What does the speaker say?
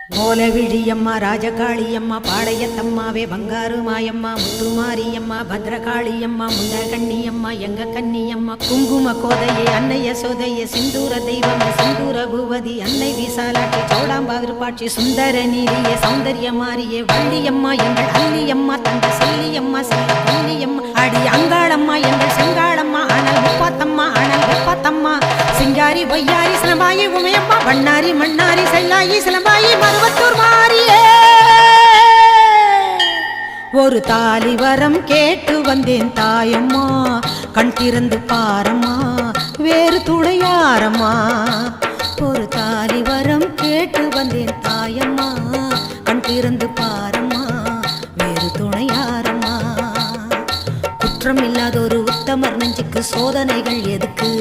மூலவிழியம்மா ராஜகாளியம்மா பாளையத்தம்மாவே பங்காரு மாயம்மா முத்துமாரியம்மா பத்ரகாளியம்மா முண்டகண்ணியம்மா எங்க கண்ணியம்மா குங்கும கோதையே அன்னைய சோதைய சிந்தூர தெய்வமே சிந்தூர பூவதி அன்னை விசாலாட்சி சௌடாம்பாவிருப்பாட்சி சுந்தர நீரியே சௌந்தர்ய மாரியே வள்ளியம்மா எங்கள் அல்லியம்மா தங்க செல்லியம்மா செல்ல கல்லியம்மா அடி அங்காளம்மா எங்கள் செங்காளம்மா அனல் முப்பாத்தம்மா அனல் வெப்பாத்தம்மா சிங்காரி பொய்யாரி சிலம்பாயி உமையம்மா வண்ணாரி மண்ணாரி செல்லாயி சிலம்பாயி மருவத்தூர் மாரியே ஒரு தாலி வரம் கேட்டு வந்தேன் தாயம்மா கண் திறந்து பாரம்மா வேறு துணையாரம்மா ஒரு தாலி வரம் கேட்டு வந்தேன் தாயம்மா கண் திறந்து பாரம்மா வேறு துணையாரம்மா குற்றம் இல்லாத ஒரு உத்தமர் நெஞ்சுக்கு சோதனைகள் எதுக்கு